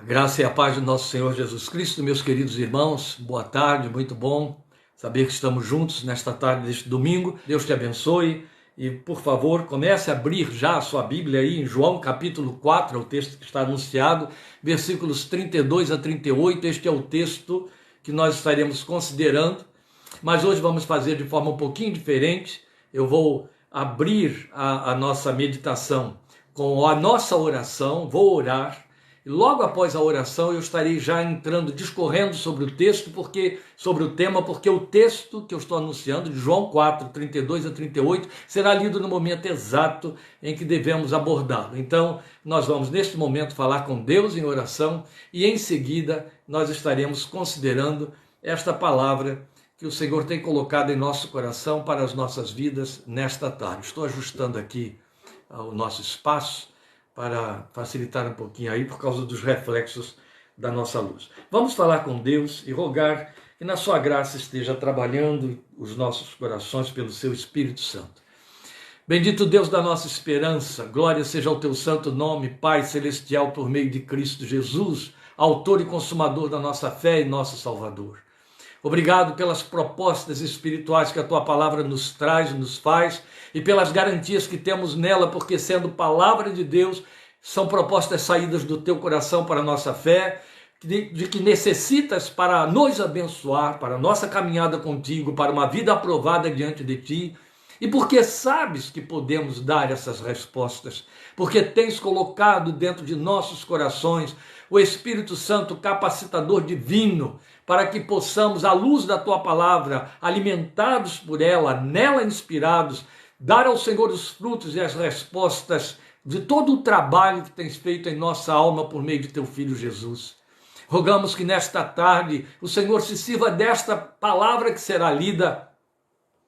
Graça e a paz do nosso Senhor Jesus Cristo, meus queridos irmãos, boa tarde, muito bom saber que estamos juntos nesta tarde deste domingo. Deus te abençoe e, por favor, comece a abrir já a sua Bíblia aí em João capítulo 4, é o texto que está anunciado, versículos 32 a 38, este é o texto que nós estaremos considerando, mas hoje vamos fazer de forma um pouquinho diferente. Eu vou abrir a nossa meditação com a nossa oração, vou orar. E logo após a oração eu estarei já entrando, discorrendo sobre o texto, sobre o tema, porque o texto que eu estou anunciando, de João 4, 32 a 38, será lido no momento exato em que devemos abordá-lo. Então, nós vamos neste momento falar com Deus em oração e em seguida nós estaremos considerando esta palavra que o Senhor tem colocado em nosso coração para as nossas vidas nesta tarde. Estou ajustando aqui o nosso espaço para facilitar um pouquinho aí por causa dos reflexos da nossa luz. Vamos falar com Deus e rogar que na sua graça esteja trabalhando os nossos corações pelo seu Espírito Santo. Bendito Deus da nossa esperança, glória seja ao teu santo nome, Pai celestial, por meio de Cristo Jesus, autor e consumador da nossa fé e nosso Salvador. Obrigado pelas propostas espirituais que a tua palavra nos traz, nos faz, e pelas garantias que temos nela, porque sendo palavra de Deus, são propostas saídas do teu coração para a nossa fé, de que necessitas para nos abençoar, para a nossa caminhada contigo, para uma vida aprovada diante de ti, e porque sabes que podemos dar essas respostas, porque tens colocado dentro de nossos corações o Espírito Santo capacitador divino, para que possamos, à luz da tua palavra, alimentados por ela, nela inspirados, dar ao Senhor os frutos e as respostas de todo o trabalho que tens feito em nossa alma por meio de teu Filho Jesus. Rogamos que nesta tarde o Senhor se sirva desta palavra que será lida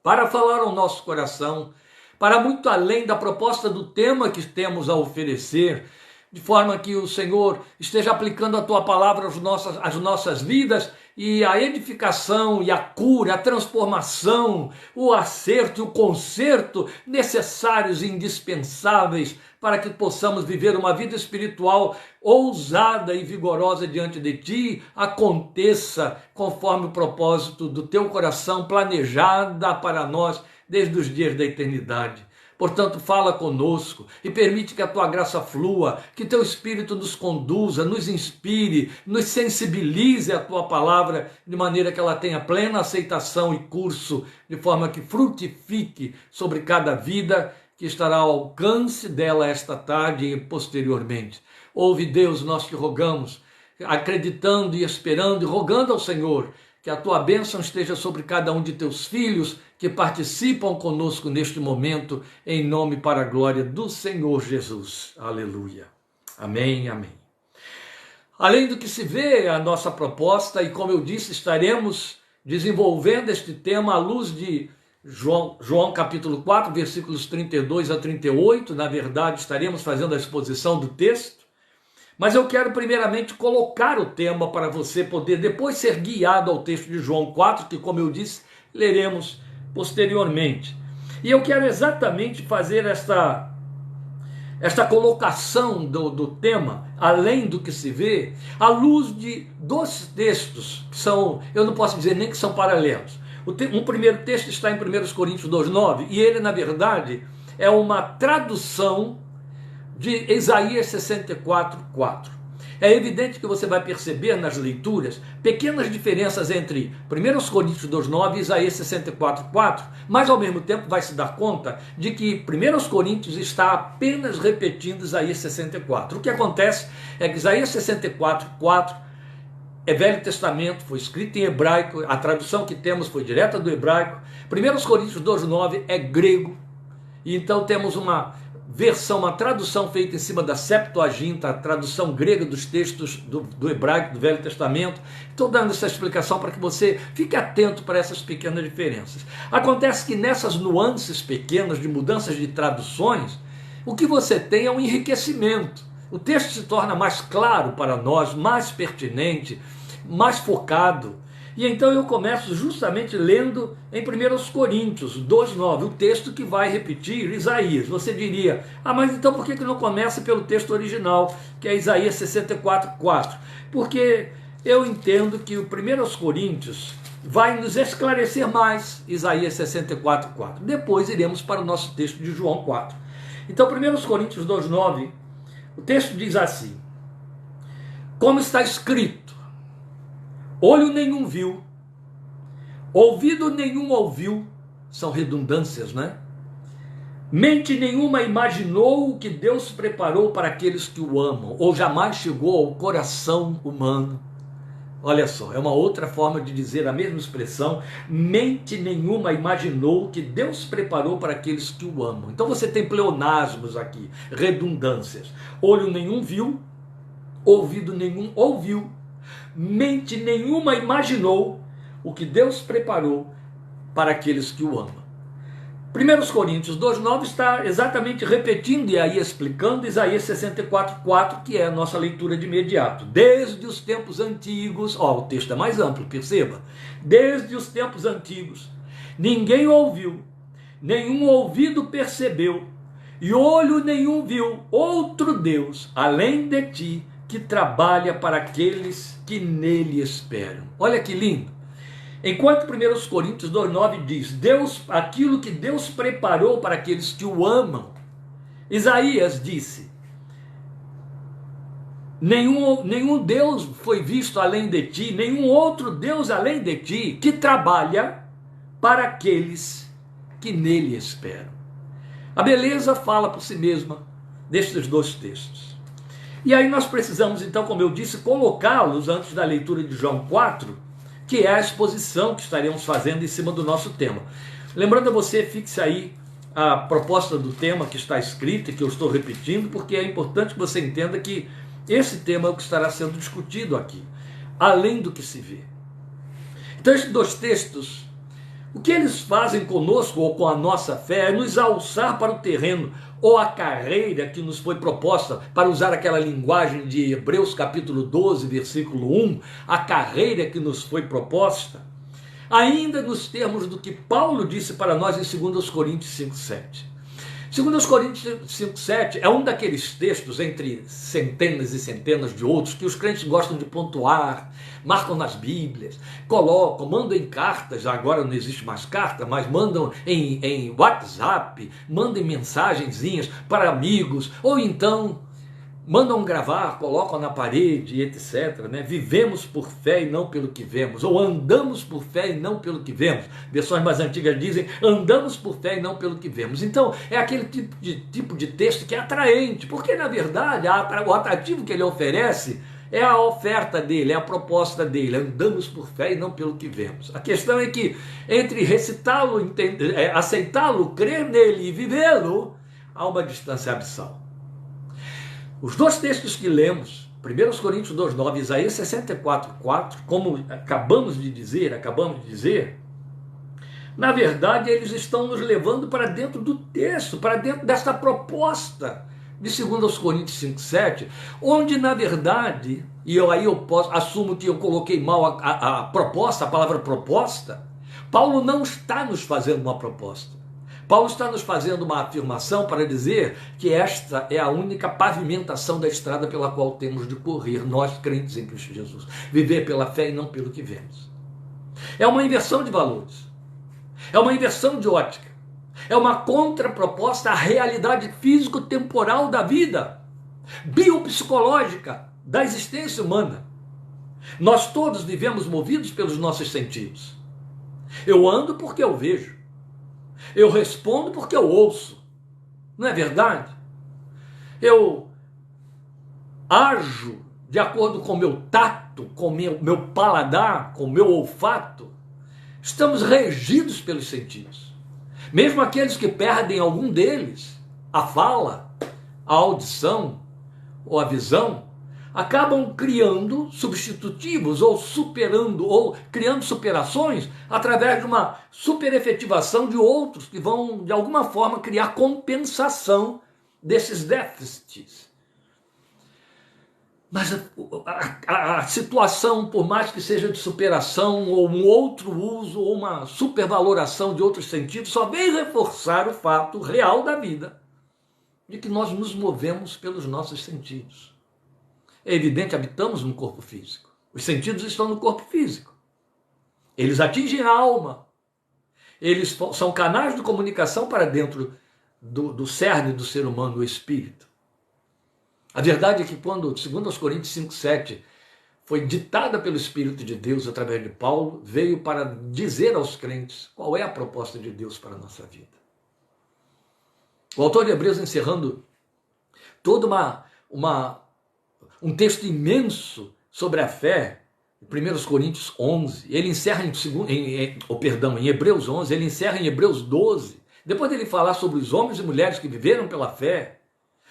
para falar ao nosso coração, para muito além da proposta do tema que temos a oferecer, de forma que o Senhor esteja aplicando a tua palavra às nossas vidas, e a edificação e a cura, a transformação, o acerto e o conserto necessários e indispensáveis para que possamos viver uma vida espiritual ousada e vigorosa diante de ti, aconteça conforme o propósito do teu coração planejada para nós desde os dias da eternidade. Portanto, fala conosco e permite que a tua graça flua, que teu Espírito nos conduza, nos inspire, nos sensibilize à tua palavra, de maneira que ela tenha plena aceitação e curso, de forma que frutifique sobre cada vida que estará ao alcance dela esta tarde e posteriormente. Ouve, Deus, nós te rogamos, acreditando e esperando e rogando ao Senhor, que a tua bênção esteja sobre cada um de teus filhos que participam conosco neste momento, em nome e para a glória do Senhor Jesus. Aleluia. Amém, amém. Além do que se vê a nossa proposta, e como eu disse, estaremos desenvolvendo este tema à luz de João capítulo 4, versículos 32 a 38, na verdade estaremos fazendo a exposição do texto, mas eu quero primeiramente colocar o tema para você poder depois ser guiado ao texto de João 4, que, como eu disse, leremos posteriormente. E eu quero exatamente fazer esta colocação do tema, além do que se vê, à luz de dois textos que são, eu não posso dizer nem que são paralelos. Um primeiro texto está em 1 Coríntios 2,9, e ele, na verdade, é uma tradução de Isaías 64:4. É evidente que você vai perceber nas leituras pequenas diferenças entre 1 Coríntios 2,9 e Isaías 64:4, mas ao mesmo tempo vai se dar conta de que 1 Coríntios está apenas repetindo Isaías 64. O que acontece é que Isaías 64:4 é Velho Testamento, foi escrito em hebraico, a tradução que temos foi direta do hebraico. 1 Coríntios 2,9 é grego, e então temos uma tradução feita em cima da Septuaginta, a tradução grega dos textos do hebraico, do Velho Testamento. Estou dando essa explicação para que você fique atento para essas pequenas diferenças. Acontece que nessas nuances pequenas de mudanças de traduções, o que você tem é um enriquecimento. O texto se torna mais claro para nós, mais pertinente, mais focado. E então eu começo justamente lendo em 1 Coríntios 2,9, o texto que vai repetir Isaías. Você diria, mas então por que não começa pelo texto original, que é Isaías 64,4? Porque eu entendo que o 1 Coríntios vai nos esclarecer mais Isaías 64,4. Depois iremos para o nosso texto de João 4. Então 1 Coríntios 2,9, o texto diz assim: como está escrito, olho nenhum viu, ouvido nenhum ouviu, são redundâncias, né? Mente nenhuma imaginou o que Deus preparou para aqueles que o amam, ou jamais chegou ao coração humano. Olha só, é uma outra forma de dizer a mesma expressão. Mente nenhuma imaginou o que Deus preparou para aqueles que o amam. Então você tem pleonasmos aqui, redundâncias. Olho nenhum viu, ouvido nenhum ouviu, mente nenhuma imaginou o que Deus preparou para aqueles que o amam. 1 Coríntios 2,9 está exatamente repetindo e aí explicando Isaías 64,4, que é a nossa leitura de imediato. Desde os tempos antigos, o texto é mais amplo, perceba. Desde os tempos antigos, ninguém ouviu, nenhum ouvido percebeu, e olho nenhum viu outro Deus, além de ti, que trabalha para aqueles que nele esperam. Olha que lindo. Enquanto 1 Coríntios 2,9 diz, aquilo que Deus preparou para aqueles que o amam, Isaías disse, nenhum Deus foi visto além de ti, nenhum outro Deus além de ti, que trabalha para aqueles que nele esperam. A beleza fala por si mesma destes dois textos. E aí nós precisamos, então, como eu disse, colocá-los antes da leitura de João 4, que é a exposição que estaremos fazendo em cima do nosso tema. Lembrando a você, fixe aí a proposta do tema que está escrita e que eu estou repetindo, porque é importante que você entenda que esse tema é o que estará sendo discutido aqui, além do que se vê. Então, esses dois textos, o que eles fazem conosco ou com a nossa fé é nos alçar para o terreno ou a carreira que nos foi proposta, para usar aquela linguagem de Hebreus capítulo 12, versículo 1, a carreira que nos foi proposta, ainda nos termos do que Paulo disse para nós em 2 Coríntios 5,7. 2 Coríntios 5,7 é um daqueles textos, entre centenas e centenas de outros, que os crentes gostam de pontuar, marcam nas Bíblias, colocam, mandam em cartas, agora não existe mais carta, mas mandam em WhatsApp, mandam mensagenzinhas para amigos, ou então mandam gravar, colocam na parede, etc. Né? Vivemos por fé e não pelo que vemos, ou andamos por fé e não pelo que vemos. Versões mais antigas dizem, andamos por fé e não pelo que vemos. Então, é aquele tipo de texto que é atraente, porque na verdade o atrativo que ele oferece é a oferta dele, é a proposta dele, andamos por fé e não pelo que vemos. A questão é que entre recitá-lo, aceitá-lo, crer nele e vivê-lo, há uma distância abissal. Os dois textos que lemos, 1 Coríntios 2,9 e Isaías 64,4, como acabamos de dizer, na verdade eles estão nos levando para dentro do texto, para dentro desta proposta de 2 Coríntios 5,7, onde na verdade, assumo que eu coloquei mal a proposta, a palavra proposta, Paulo não está nos fazendo uma proposta. Paulo está nos fazendo uma afirmação para dizer que esta é a única pavimentação da estrada pela qual temos de correr, nós crentes em Cristo Jesus. Viver pela fé e não pelo que vemos. É uma inversão de valores. É uma inversão de ótica. É uma contraproposta à realidade físico-temporal da vida, biopsicológica da existência humana. Nós todos vivemos movidos pelos nossos sentidos. Eu ando porque eu vejo. Eu respondo porque eu ouço. Não é verdade? Eu ajo de acordo com o meu tato, com o meu paladar, com o meu olfato. Estamos regidos pelos sentidos. Mesmo aqueles que perdem algum deles, a fala, a audição ou a visão, acabam criando substitutivos ou superando ou criando superações através de uma superefetivação de outros que vão de alguma forma criar compensação desses déficits. Mas a situação, por mais que seja de superação, ou um outro uso, ou uma supervaloração de outros sentidos, só vem reforçar o fato real da vida, de que nós nos movemos pelos nossos sentidos. É evidente, habitamos no corpo físico. Os sentidos estão no corpo físico. Eles atingem a alma. Eles são canais de comunicação para dentro do cerne do ser humano, o espírito. A verdade é que quando, segundo aos Coríntios 5:7, foi ditada pelo Espírito de Deus através de Paulo, veio para dizer aos crentes qual é a proposta de Deus para a nossa vida. O autor de Hebreus, encerrando todo um texto imenso sobre a fé, em 1 Coríntios 11, ele encerra em Hebreus 11, ele encerra em Hebreus 12, depois dele falar sobre os homens e mulheres que viveram pela fé,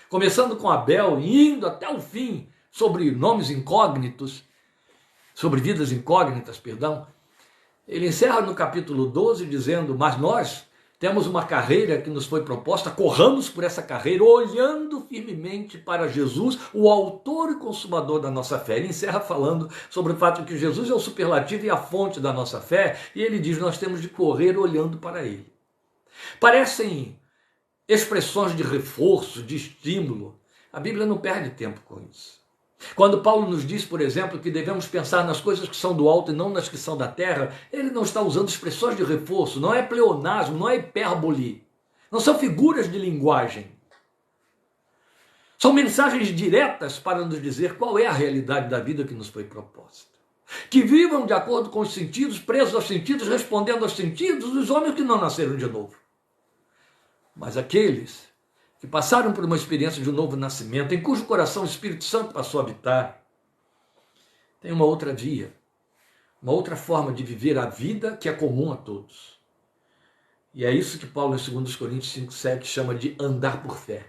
começando com Abel e indo até o fim sobre nomes incógnitos, sobre vidas incógnitas, ele encerra no capítulo 12 dizendo: mas nós temos uma carreira que nos foi proposta, corramos por essa carreira, olhando firmemente para Jesus, o autor e consumador da nossa fé. Ele encerra falando sobre o fato de que Jesus é o superlativo e a fonte da nossa fé, e ele diz: nós temos de correr olhando para ele. Parecem expressões de reforço, de estímulo. A Bíblia não perde tempo com isso. Quando Paulo nos diz, por exemplo, que devemos pensar nas coisas que são do alto e não nas que são da terra, ele não está usando expressões de reforço, não é pleonasmo, não é hipérbole, não são figuras de linguagem. São mensagens diretas para nos dizer qual é a realidade da vida que nos foi proposta. Que vivam de acordo com os sentidos, presos aos sentidos, respondendo aos sentidos, os homens que não nasceram de novo. Mas aqueles que passaram por uma experiência de um novo nascimento, em cujo coração o Espírito Santo passou a habitar, tem uma outra via, uma outra forma de viver a vida que é comum a todos. E é isso que Paulo, em 2 Coríntios 5:7, chama de andar por fé,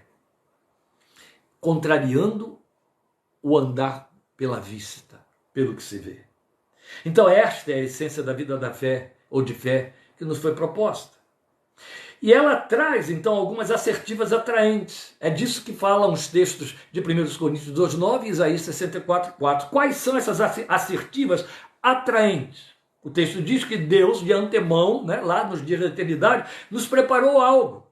contrariando o andar pela vista, pelo que se vê. Então esta é a essência da vida da fé, ou de fé, que nos foi proposta. E ela traz, então, algumas assertivas atraentes. É disso que falam os textos de 1 Coríntios 2:9 e Isaías 64:4. Quais são essas assertivas atraentes? O texto diz que Deus, de antemão, lá nos dias da eternidade, nos preparou algo.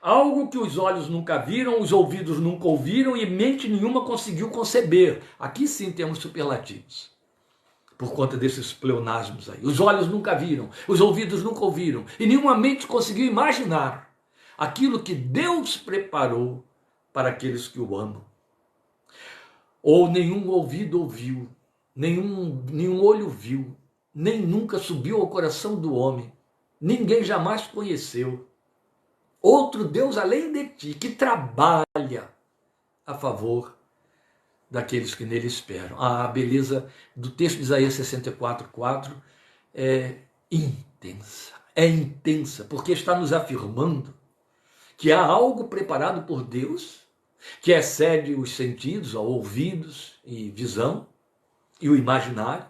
Algo que os olhos nunca viram, os ouvidos nunca ouviram e mente nenhuma conseguiu conceber. Aqui sim temos superlativos, por conta desses pleonasmos aí. Os olhos nunca viram, os ouvidos nunca ouviram, e nenhuma mente conseguiu imaginar aquilo que Deus preparou para aqueles que o amam. Ou nenhum ouvido ouviu, nenhum olho viu, nem nunca subiu ao coração do homem, ninguém jamais conheceu outro Deus além de ti, que trabalha a favor daqueles que nele esperam. A beleza do texto de Isaías 64:4 é intensa, porque está nos afirmando que há algo preparado por Deus, que excede os sentidos, ouvidos e visão, e o imaginário,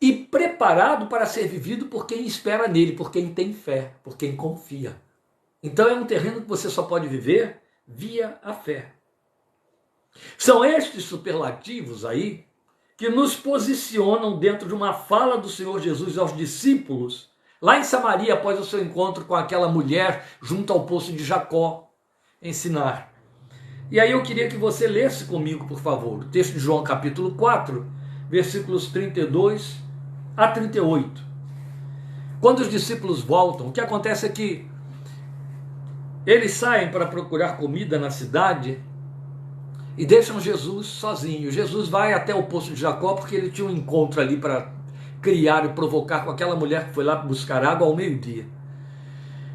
e preparado para ser vivido por quem espera nele, por quem tem fé, por quem confia. Então é um terreno que você só pode viver via a fé. São estes superlativos aí que nos posicionam dentro de uma fala do Senhor Jesus aos discípulos, lá em Samaria, após o seu encontro com aquela mulher junto ao poço de Jacó, em Sinar. E aí eu queria que você lesse comigo, por favor, o texto de João capítulo 4, versículos 32 a 38. Quando os discípulos voltam, o que acontece é que eles saem para procurar comida na cidade e deixam Jesus sozinho. Jesus vai até o poço de Jacó porque ele tinha um encontro ali para criar e provocar com aquela mulher que foi lá buscar água ao meio-dia.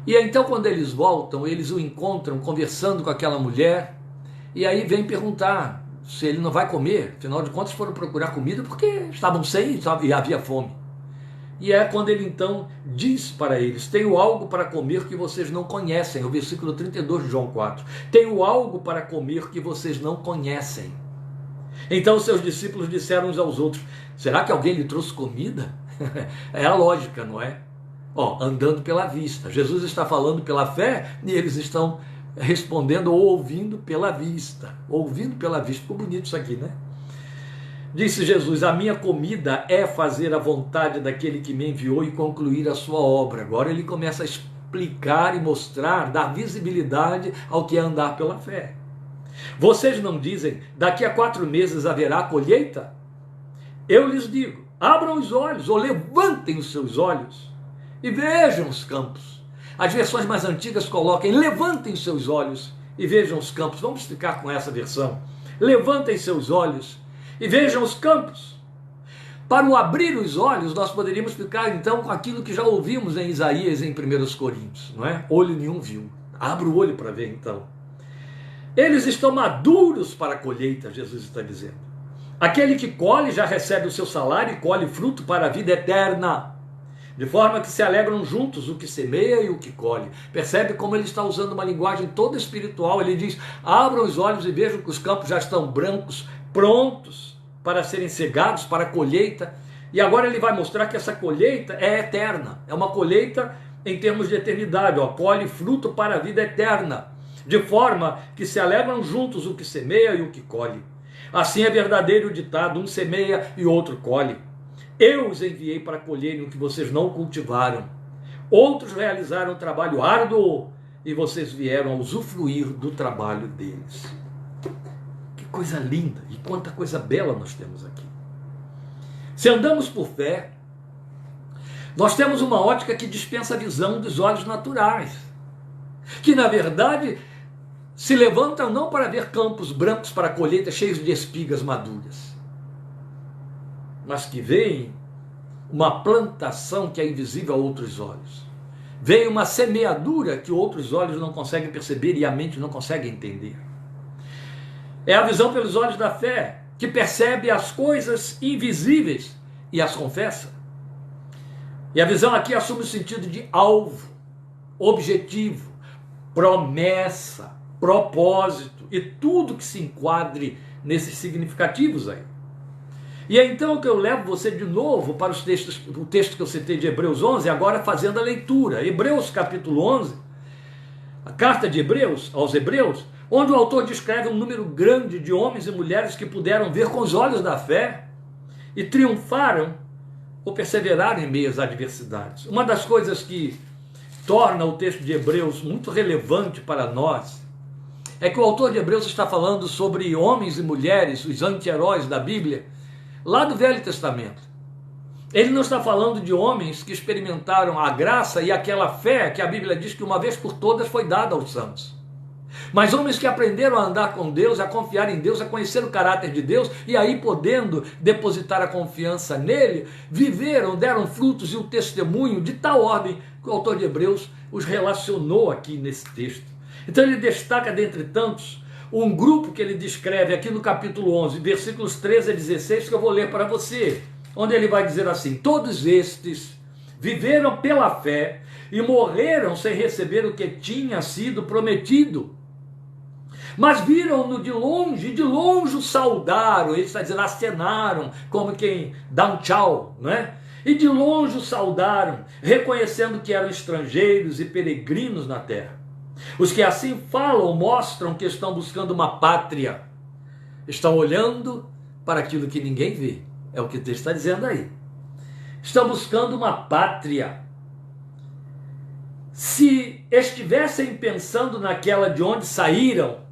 E então quando eles voltam, eles o encontram conversando com aquela mulher, e aí vem perguntar se ele não vai comer. Afinal de contas foram procurar comida porque estavam sem e havia fome. E é quando ele então diz para eles: tenho algo para comer que vocês não conhecem. O versículo 32 de João 4. Tenho algo para comer que vocês não conhecem. Então seus discípulos disseram uns aos outros: será que alguém lhe trouxe comida? É a lógica, não é? Andando pela vista. Jesus está falando pela fé e eles estão respondendo ou ouvindo pela vista. Ouvindo pela vista. Ficou bonito isso aqui, né? Disse Jesus: a minha comida é fazer a vontade daquele que me enviou e concluir a sua obra. Agora ele começa a explicar e mostrar, dar visibilidade ao que é andar pela fé. Vocês não dizem, daqui a 4 meses haverá colheita? Eu lhes digo, abram os olhos, ou levantem os seus olhos e vejam os campos. As versões mais antigas colocam, levantem os seus olhos e vejam os campos. Vamos ficar com essa versão. Levantem seus olhos e vejam os campos. Para o abrir os olhos, nós poderíamos ficar então com aquilo que já ouvimos em Isaías em 1 Coríntios, não é? Olho nenhum viu. Abra o olho para ver então. Eles estão maduros para a colheita, Jesus está dizendo. Aquele que colhe já recebe o seu salário e colhe fruto para a vida eterna. De forma que se alegram juntos o que semeia e o que colhe. Percebe como ele está usando uma linguagem toda espiritual. Ele diz, abram os olhos e vejam que os campos já estão brancos, prontos para serem cegados, para a colheita. E agora ele vai mostrar que essa colheita é eterna. É uma colheita em termos de eternidade. Ó, colhe fruto para a vida eterna. De forma que se alegram juntos o que semeia e o que colhe. Assim é verdadeiro o ditado, um semeia e outro colhe. Eu os enviei para colherem o que vocês não cultivaram. Outros realizaram um trabalho árduo e vocês vieram a usufruir do trabalho deles. Que coisa linda e quanta coisa bela nós temos aqui. Se andamos por fé, nós temos uma ótica que dispensa a visão dos olhos naturais. Que na verdade se levantam não para ver campos brancos para a colheita cheios de espigas maduras, mas que veem uma plantação que é invisível a outros olhos. Veem uma semeadura que outros olhos não conseguem perceber e a mente não consegue entender. É a visão pelos olhos da fé, que percebe as coisas invisíveis e as confessa. E a visão aqui assume o sentido de alvo, objetivo, promessa, propósito e tudo que se enquadre nesses significativos aí. E é então que eu levo você de novo para o texto que eu citei de Hebreus 11, agora fazendo a leitura. Hebreus capítulo 11, a carta de Hebreus aos Hebreus, onde o autor descreve um número grande de homens e mulheres que puderam ver com os olhos da fé e triunfaram ou perseveraram em meio às adversidades. Uma das coisas que torna o texto de Hebreus muito relevante para nós é que o autor de Hebreus está falando sobre homens e mulheres, os anti-heróis da Bíblia, lá do Velho Testamento. Ele não está falando de homens que experimentaram a graça e aquela fé que a Bíblia diz que uma vez por todas foi dada aos santos. Mas homens que aprenderam a andar com Deus, a confiar em Deus, a conhecer o caráter de Deus e aí podendo depositar a confiança nele, viveram, deram frutos e o testemunho de tal ordem que o autor de Hebreus os relacionou aqui nesse texto. Então ele destaca dentre tantos um grupo que ele descreve aqui no capítulo 11, versículos 13 a 16, que eu vou ler para você, onde ele vai dizer assim: todos estes viveram pela fé e morreram sem receber o que tinha sido prometido. Mas viram-no de longe o saudaram, ele está dizendo, acenaram, como quem dá um tchau, não é? E de longe o saudaram, reconhecendo que eram estrangeiros e peregrinos na terra. Os que assim falam mostram que estão buscando uma pátria, estão olhando para aquilo que ninguém vê, é o que o texto está dizendo aí. Estão buscando uma pátria. Se estivessem pensando naquela de onde saíram,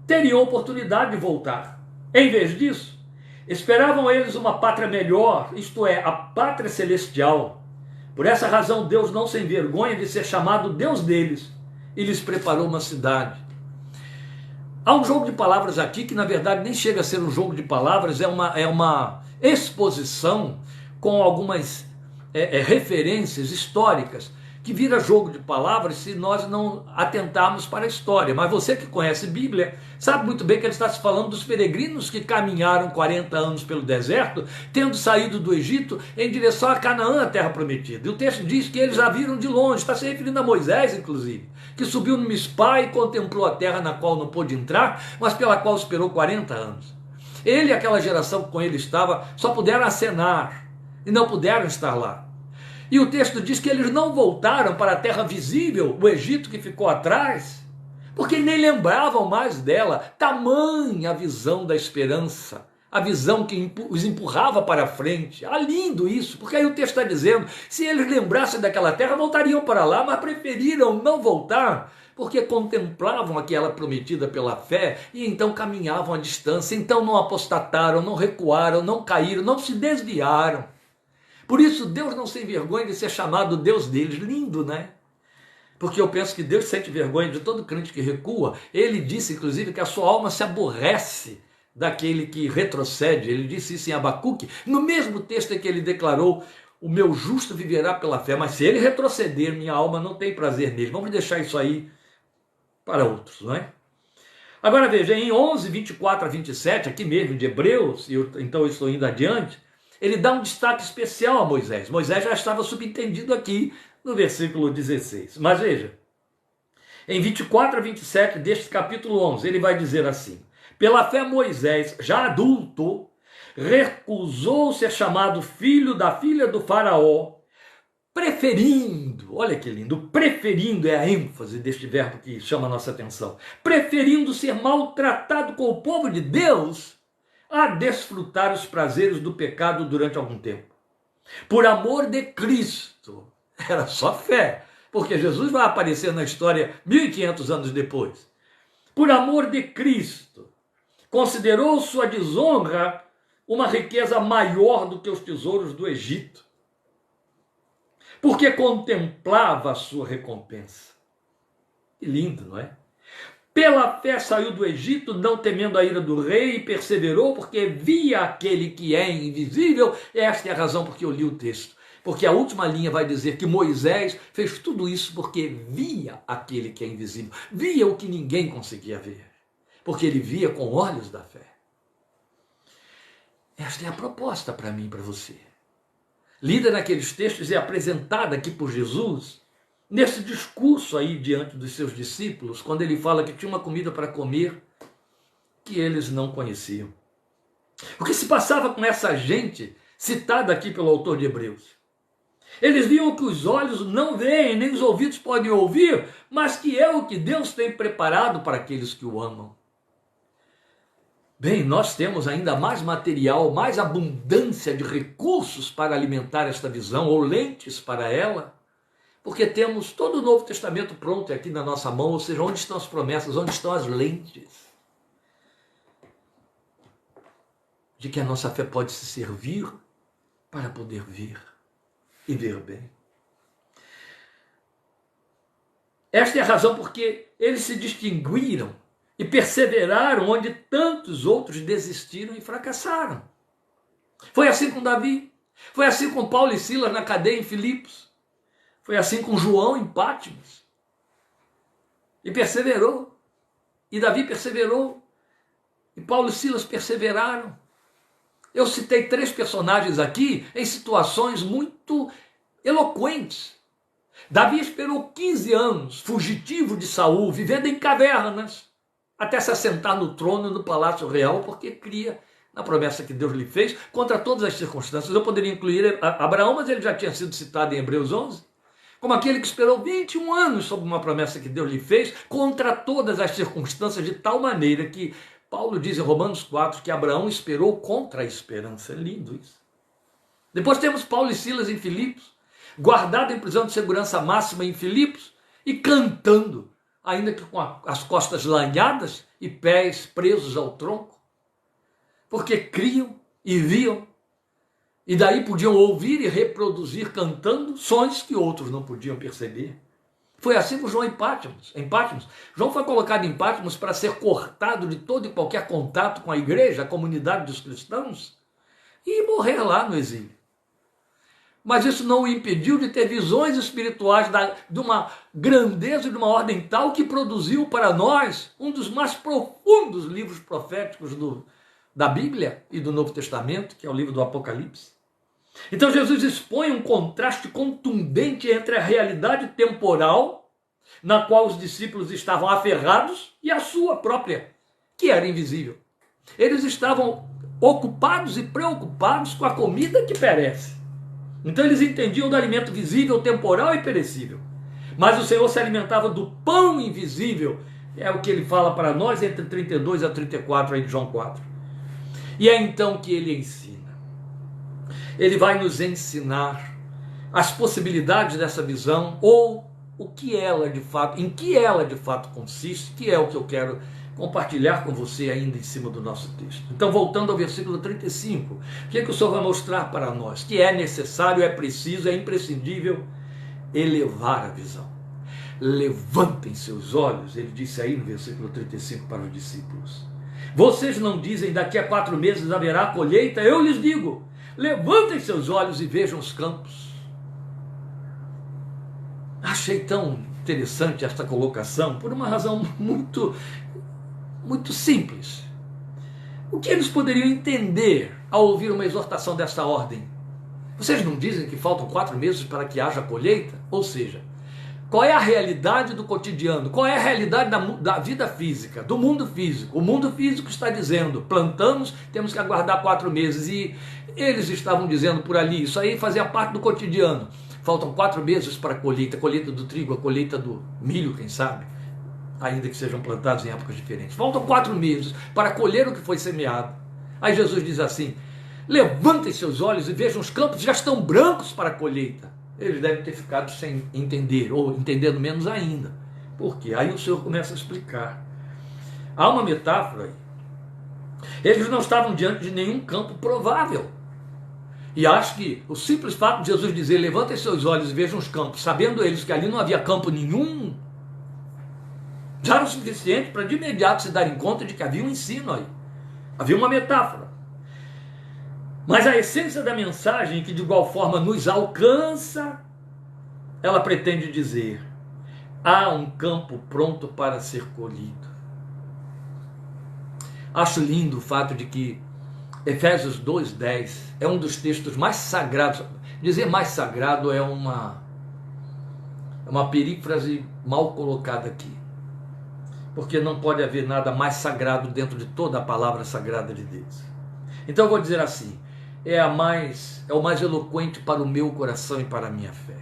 teriam oportunidade de voltar. Em vez disso, esperavam eles uma pátria melhor, isto é, a pátria celestial. Por essa razão, Deus não se envergonha de ser chamado Deus deles e lhes preparou uma cidade. Há um jogo de palavras aqui que, na verdade, nem chega a ser um jogo de palavras, é uma exposição com algumas referências históricas, que vira jogo de palavras se nós não atentarmos para a história. Mas você que conhece Bíblia, sabe muito bem que ele está se falando dos peregrinos que caminharam 40 anos pelo deserto, tendo saído do Egito em direção a Canaã, a terra prometida. E o texto diz que eles a viram de longe, está se referindo a Moisés, inclusive, que subiu no Mispá e contemplou a terra na qual não pôde entrar, mas pela qual esperou 40 anos. Ele e aquela geração que com ele estava só puderam acenar e não puderam estar lá. E o texto diz que eles não voltaram para a terra visível, o Egito que ficou atrás, porque nem lembravam mais dela. Tamanha a visão da esperança, a visão que os empurrava para frente. Ah, lindo isso, porque aí o texto está dizendo, se eles lembrassem daquela terra, voltariam para lá, mas preferiram não voltar, porque contemplavam aquela prometida pela fé e então caminhavam à distância, então não apostataram, não recuaram, não caíram, não se desviaram. Por isso Deus não se envergonha de ser chamado Deus deles. Lindo, né? Porque eu penso que Deus sente vergonha de todo crente que recua. Ele disse, inclusive, que a sua alma se aborrece daquele que retrocede. Ele disse isso em Abacuque, no mesmo texto em que ele declarou, o meu justo viverá pela fé, mas se ele retroceder, minha alma não tem prazer nele. Vamos deixar isso aí para outros, não é? Agora veja, em 11, 24 a 27, aqui mesmo de Hebreus, então eu estou indo adiante, ele dá um destaque especial a Moisés. Moisés já estava subentendido aqui no versículo 16. Mas veja, em 24 a 27 deste capítulo 11, ele vai dizer assim, pela fé Moisés, já adulto, recusou ser chamado filho da filha do faraó, preferindo, olha que lindo, preferindo é a ênfase deste verbo que chama a nossa atenção, preferindo ser maltratado com o povo de Deus a desfrutar os prazeres do pecado durante algum tempo. Por amor de Cristo, era só fé, porque Jesus vai aparecer na história 1500 anos depois. Por amor de Cristo, considerou sua desonra uma riqueza maior do que os tesouros do Egito, porque contemplava a sua recompensa. Que lindo, não é? Pela fé saiu do Egito, não temendo a ira do rei, e perseverou, porque via aquele que é invisível. Esta é a razão porque eu li o texto. Porque a última linha vai dizer que Moisés fez tudo isso porque via aquele que é invisível. Via o que ninguém conseguia ver. Porque ele via com olhos da fé. Esta é a proposta para mim e para você. Lida naqueles textos e apresentada aqui por Jesus, nesse discurso aí diante dos seus discípulos, quando ele fala que tinha uma comida para comer que eles não conheciam. O que se passava com essa gente citada aqui pelo autor de Hebreus? Eles viam que os olhos não veem, nem os ouvidos podem ouvir, mas que é o que Deus tem preparado para aqueles que o amam. Bem, nós temos ainda mais material, mais abundância de recursos para alimentar esta visão, ou lentes para ela, porque temos todo o Novo Testamento pronto aqui na nossa mão, ou seja, onde estão as promessas, onde estão as lentes, de que a nossa fé pode se servir para poder ver e ver bem. Esta é a razão porque eles se distinguiram e perseveraram onde tantos outros desistiram e fracassaram. Foi assim com Davi, foi assim com Paulo e Silas na cadeia em Filipos, foi assim com João em Pátimos. E perseverou, e Davi perseverou, e Paulo e Silas perseveraram. Eu citei 3 personagens aqui em situações muito eloquentes. Davi esperou 15 anos, fugitivo de Saul, vivendo em cavernas, até se assentar no trono no palácio real, porque cria na promessa que Deus lhe fez, contra todas as circunstâncias. Eu poderia incluir Abraão, mas ele já tinha sido citado em Hebreus 11, como aquele que esperou 21 anos sobre uma promessa que Deus lhe fez, contra todas as circunstâncias, de tal maneira que Paulo diz em Romanos 4 que Abraão esperou contra a esperança. É lindo isso. Depois temos Paulo e Silas em Filipos, guardado em prisão de segurança máxima em Filipos e cantando, ainda que com as costas lanhadas e pés presos ao tronco, porque criam e viam, e daí podiam ouvir e reproduzir cantando sons que outros não podiam perceber. Foi assim com João em Pátimos. João foi colocado em Pátimos para ser cortado de todo e qualquer contato com a igreja, a comunidade dos cristãos, e morrer lá no exílio. Mas isso não o impediu de ter visões espirituais de uma grandeza e de uma ordem tal que produziu para nós um dos mais profundos livros proféticos da Bíblia e do Novo Testamento, que é o livro do Apocalipse. Então Jesus expõe um contraste contundente entre a realidade temporal, na qual os discípulos estavam aferrados, e a sua própria, que era invisível. Eles estavam ocupados e preocupados com a comida que perece. Então eles entendiam do alimento visível, temporal e perecível. Mas o Senhor se alimentava do pão invisível, É o que ele fala para nós entre 32 a 34 aí de João 4. E é então que ele ensina. Ele vai nos ensinar as possibilidades dessa visão, ou o que ela de fato, em que ela de fato consiste, que é o que eu quero compartilhar com você ainda em cima do nosso texto. Então, voltando ao versículo 35, o que o Senhor vai mostrar para nós? Que é necessário, é preciso, é imprescindível elevar a visão. Levantem seus olhos, ele disse aí no versículo 35 para os discípulos. Vocês não dizem, daqui a 4 meses haverá colheita? Eu lhes digo, levantem seus olhos e vejam os campos. Achei tão interessante esta colocação por uma razão muito simples. O que eles poderiam entender ao ouvir uma exortação desta ordem? Vocês não dizem que faltam 4 meses para que haja colheita? Ou seja, qual é a realidade do cotidiano? Qual é a realidade da vida física, do mundo físico? O mundo físico está dizendo, plantamos, temos que aguardar 4 meses. E eles estavam dizendo por ali, isso aí fazia parte do cotidiano. Faltam 4 meses para a colheita do trigo, a colheita do milho, quem sabe, ainda que sejam plantados em épocas diferentes. Faltam 4 meses para colher o que foi semeado. Aí Jesus diz assim, levantem seus olhos e vejam os campos, já estão brancos para a colheita. Eles devem ter ficado sem entender, ou entendendo menos ainda. Por quê? Aí o Senhor começa a explicar. Há uma metáfora aí. Eles não estavam diante de nenhum campo provável. E acho que o simples fato de Jesus dizer, levantem seus olhos e vejam os campos, sabendo eles que ali não havia campo nenhum, já era o suficiente para de imediato se darem conta de que havia um ensino aí. Havia uma metáfora. Mas a essência da mensagem, que de igual forma nos alcança, ela pretende dizer, há um campo pronto para ser colhido. Acho lindo o fato de que Efésios 2:10 é um dos textos mais sagrados. Dizer mais sagrado é uma perífrase mal colocada aqui. Porque não pode haver nada mais sagrado dentro de toda a palavra sagrada de Deus. Então eu vou dizer assim, é o mais eloquente para o meu coração e para a minha fé.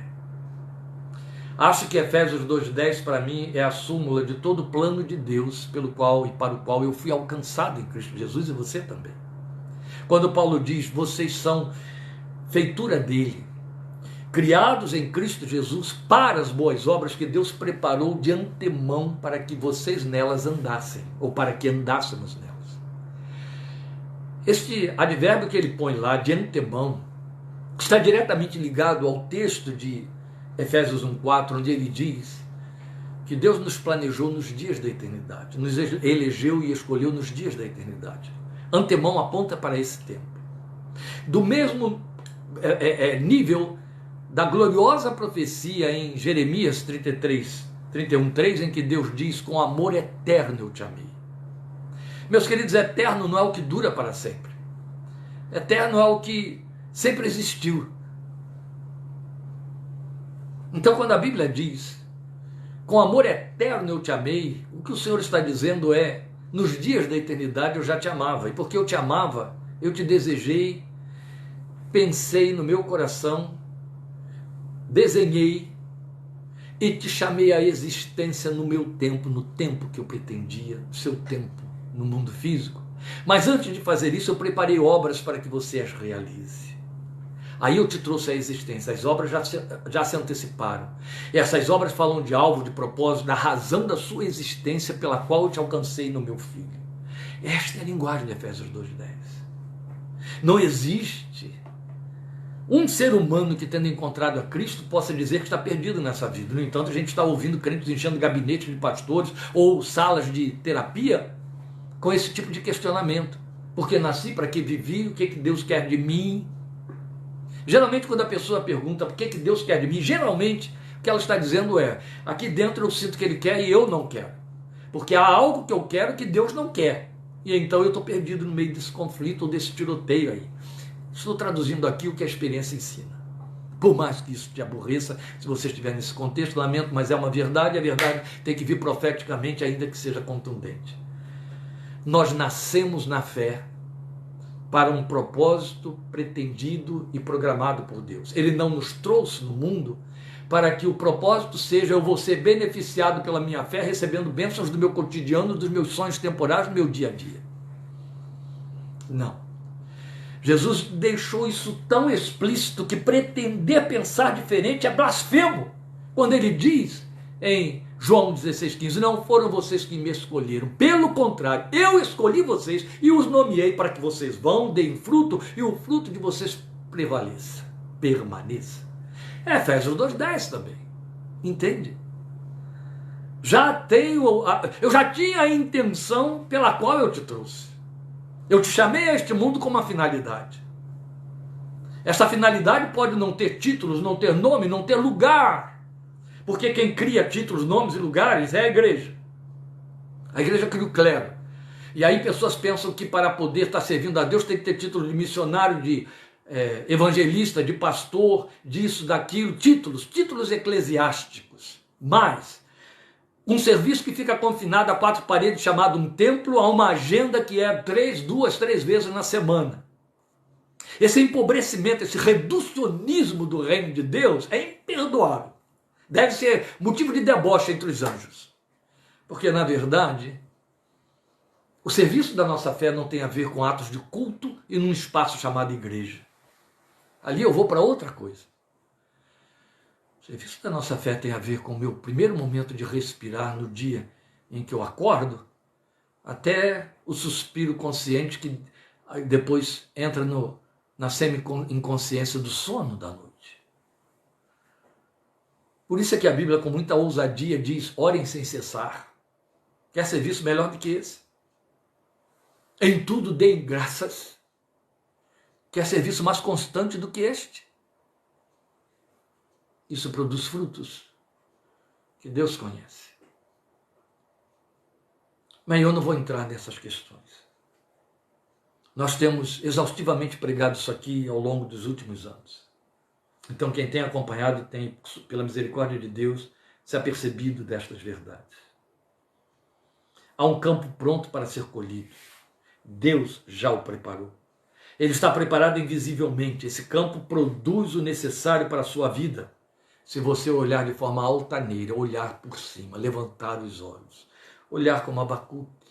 Acho que Efésios 2:10 para mim é a súmula de todo o plano de Deus pelo qual e para o qual eu fui alcançado em Cristo Jesus e você também. Quando Paulo diz, vocês são feitura dele, criados em Cristo Jesus para as boas obras que Deus preparou de antemão para que vocês nelas andassem, ou para que andássemos nelas. Este advérbio que ele põe lá, de antemão, está diretamente ligado ao texto de Efésios 1:4, onde ele diz que Deus nos planejou nos dias da eternidade, nos elegeu e escolheu nos dias da eternidade. Antemão aponta para esse tempo. Do mesmo nível da gloriosa profecia em Jeremias 31:3, em que Deus diz, com amor eterno eu te amei. Meus queridos, eterno não é o que dura para sempre. Eterno é o que sempre existiu. Então, quando a Bíblia diz, com amor eterno eu te amei, o que o Senhor está dizendo é, nos dias da eternidade eu já te amava. E porque eu te amava, eu te desejei, pensei no meu coração, desenhei e te chamei à existência no meu tempo, no tempo que eu pretendia, no seu tempo, no mundo físico. Mas antes de fazer isso, eu preparei obras para que você as realize. Aí eu te trouxe à existência, as obras já se anteciparam. E essas obras falam de alvo, de propósito, da razão da sua existência pela qual eu te alcancei no meu Filho. Esta é a linguagem de Efésios 2:10. Não existe um ser humano que, tendo encontrado a Cristo, possa dizer que está perdido nessa vida. No entanto, a gente está ouvindo crentes enchendo gabinetes de pastores ou salas de terapia com esse tipo de questionamento. Porque nasci, para que vivi, o que Deus quer de mim? Geralmente, quando a pessoa pergunta o que Deus quer de mim, geralmente o que ela está dizendo é, aqui dentro eu sinto que Ele quer e eu não quero. Porque há algo que eu quero que Deus não quer. E então eu estou perdido no meio desse conflito ou desse tiroteio aí. Estou traduzindo aqui o que a experiência ensina. Por mais que isso te aborreça, se você estiver nesse contexto, lamento, mas é uma verdade, a verdade tem que vir profeticamente, ainda que seja contundente. Nós nascemos na fé para um propósito pretendido e programado por Deus. Ele não nos trouxe no mundo para que o propósito seja eu vou ser beneficiado pela minha fé, recebendo bênçãos do meu cotidiano, dos meus sonhos temporais, do meu dia a dia. Não. Jesus deixou isso tão explícito que pretender pensar diferente é blasfemo. Quando ele diz em João 16,15, não foram vocês que me escolheram, pelo contrário, eu escolhi vocês e os nomeei para que vocês vão, deem fruto e o fruto de vocês prevaleça, permaneça. Efésios 2,10 também, entende? Eu já tinha a intenção pela qual eu te trouxe. Eu te chamei a este mundo com uma finalidade. Essa finalidade pode não ter títulos, não ter nome, não ter lugar. Porque quem cria títulos, nomes e lugares é a igreja. A igreja cria o clero. E aí pessoas pensam que para poder estar servindo a Deus tem que ter título de missionário, de evangelista, de pastor, disso, daquilo. Títulos eclesiásticos. Mas um serviço que fica confinado a 4 paredes, chamado um templo, a uma agenda que é 2, 3 vezes na semana. Esse empobrecimento, esse reducionismo do reino de Deus é imperdoável. Deve ser motivo de deboche entre os anjos. Porque, na verdade, o serviço da nossa fé não tem a ver com atos de culto e num espaço chamado igreja. Ali eu vou para outra coisa. O serviço da nossa fé tem a ver com o meu primeiro momento de respirar no dia em que eu acordo, até o suspiro consciente que depois entra na semi-inconsciência do sono da noite. Por isso é que a Bíblia, com muita ousadia, diz: orem sem cessar. Quer serviço melhor do que esse? Em tudo deem graças. Quer serviço mais constante do que este? Isso produz frutos que Deus conhece. Mas eu não vou entrar nessas questões. Nós temos exaustivamente pregado isso aqui ao longo dos últimos anos. Então quem tem acompanhado tem, pela misericórdia de Deus, se apercebido destas verdades. Há um campo pronto para ser colhido. Deus já o preparou. Ele está preparado invisivelmente. Esse campo produz o necessário para a sua vida. Se você olhar de forma altaneira, olhar por cima, levantar os olhos, olhar como Abacuque.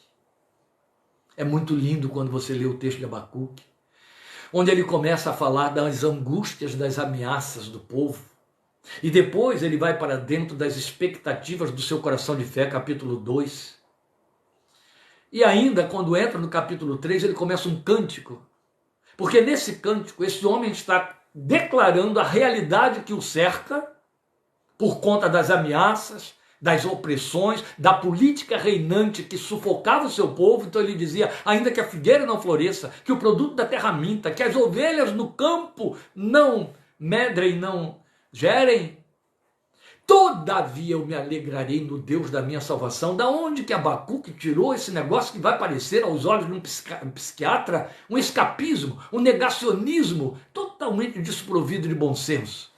É muito lindo quando você lê o texto de Abacuque, onde ele começa a falar das angústias, das ameaças do povo. E depois ele vai para dentro das expectativas do seu coração de fé, capítulo 2. E ainda, quando entra no capítulo 3, ele começa um cântico. Porque nesse cântico, esse homem está declarando a realidade que o cerca, por conta das ameaças, das opressões, da política reinante que sufocava o seu povo. Então ele dizia: ainda que a figueira não floresça, que o produto da terra minta, que as ovelhas no campo não medrem, não gerem, todavia eu me alegrarei no Deus da minha salvação. Da onde que Abacuque tirou esse negócio que vai parecer aos olhos de um psiquiatra um escapismo, um negacionismo totalmente desprovido de bom senso?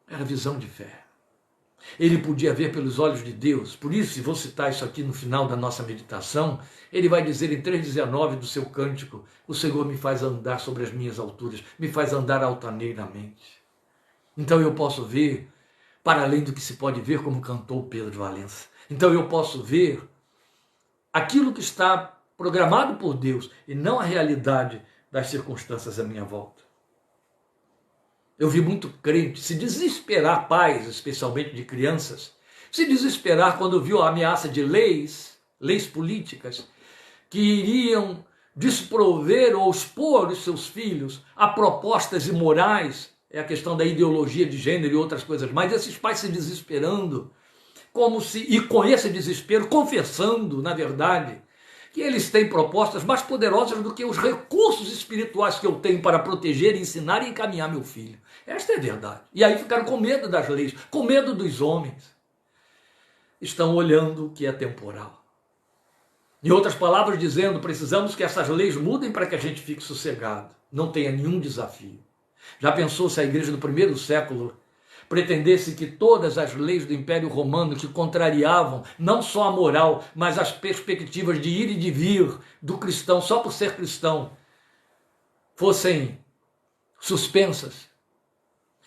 Era visão de fé. Ele podia ver pelos olhos de Deus. Por isso, vou citar isso aqui no final da nossa meditação, ele vai dizer em 3,19 do seu cântico: o Senhor me faz andar sobre as minhas alturas, me faz andar altaneiramente. Então eu posso ver para além do que se pode ver, como cantou Pedro de Valença. Então eu posso ver aquilo que está programado por Deus e não a realidade das circunstâncias à minha volta. Eu vi muito crente se desesperar, pais, especialmente de crianças, se desesperar quando viu a ameaça de leis políticas, que iriam desprover ou expor os seus filhos a propostas imorais. É a questão da ideologia de gênero e outras coisas mais. Esses pais se desesperando, e com esse desespero confessando, na verdade, que eles têm propostas mais poderosas do que os recursos espirituais que eu tenho para proteger, ensinar e encaminhar meu filho. Esta é a verdade. E aí ficaram com medo das leis, com medo dos homens. Estão olhando o que é temporal. Em outras palavras, dizendo: precisamos que essas leis mudem para que a gente fique sossegado. Não tenha nenhum desafio. Já pensou se a igreja do primeiro século pretendesse que todas as leis do Império Romano, que contrariavam não só a moral, mas as perspectivas de ir e de vir do cristão só por ser cristão, fossem suspensas?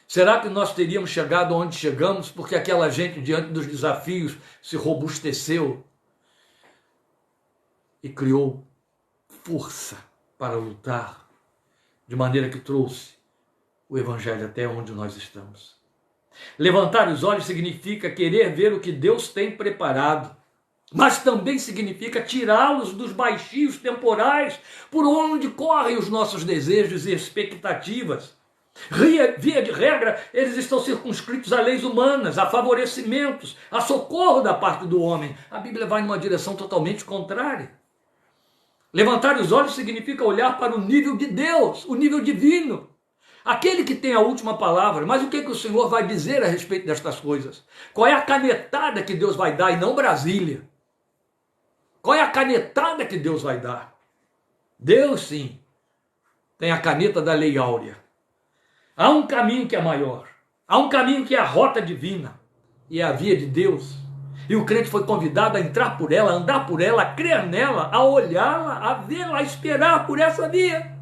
Será que nós teríamos chegado onde chegamos porque aquela gente, diante dos desafios, se robusteceu e criou força para lutar, de maneira que trouxe o Evangelho até onde nós estamos? Levantar os olhos significa querer ver o que Deus tem preparado, mas também significa tirá-los dos baixios temporais por onde correm os nossos desejos e expectativas. Via de regra, eles estão circunscritos a leis humanas, a favorecimentos, a socorro da parte do homem. A Bíblia vai numa direção totalmente contrária. Levantar os olhos significa olhar para o nível de Deus, o nível divino, aquele que tem a última palavra. Mas o que o Senhor vai dizer a respeito destas coisas? Qual é a canetada que Deus vai dar e não Brasília? Qual é a canetada que Deus vai dar? Deus, sim, tem a caneta da lei áurea. Há um caminho que é maior. Há um caminho que é a rota divina. E é a via de Deus. E o crente foi convidado a entrar por ela, a andar por ela, a crer nela, a olhá-la, a vê-la, a esperar por essa via.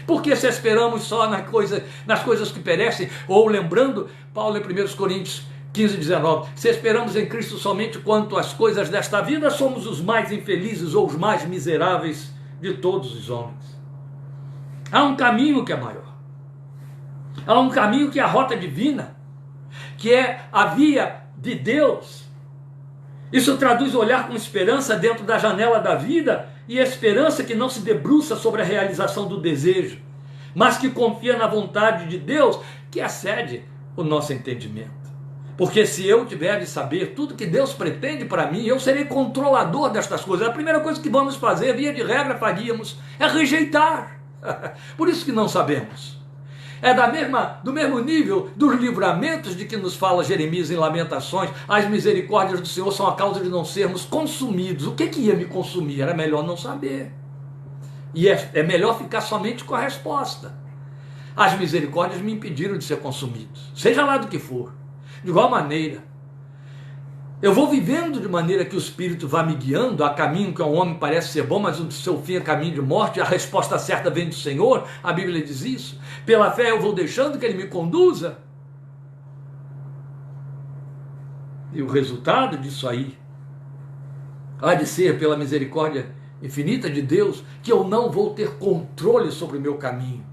Porque se esperamos só nas coisas que perecem, ou lembrando, Paulo em 1 Coríntios 15, 19, se esperamos em Cristo somente quanto às coisas desta vida, somos os mais infelizes ou os mais miseráveis de todos os homens. Há um caminho que é maior. Há um caminho que é a rota divina, que é a via de Deus. Isso traduz olhar com esperança dentro da janela da vida, e esperança que não se debruça sobre a realização do desejo, mas que confia na vontade de Deus, que excede o nosso entendimento. Porque se eu tiver de saber tudo que Deus pretende para mim, eu serei controlador destas coisas. A primeira coisa que vamos fazer, via de regra faríamos, é rejeitar. Por isso que não sabemos. É do mesmo nível dos livramentos de que nos fala Jeremias em Lamentações. As misericórdias do Senhor são a causa de não sermos consumidos. O que ia me consumir? Era melhor não saber. E é melhor ficar somente com a resposta. As misericórdias me impediram de ser consumido, seja lá do que for. De igual maneira, eu vou vivendo de maneira que o Espírito vá me guiando a caminho que ao homem parece ser bom, mas o seu fim é caminho de morte. A resposta certa vem do Senhor. A Bíblia diz isso. Pela fé eu vou deixando que Ele me conduza. E o resultado disso aí há de ser, pela misericórdia infinita de Deus, que eu não vou ter controle sobre o meu caminho.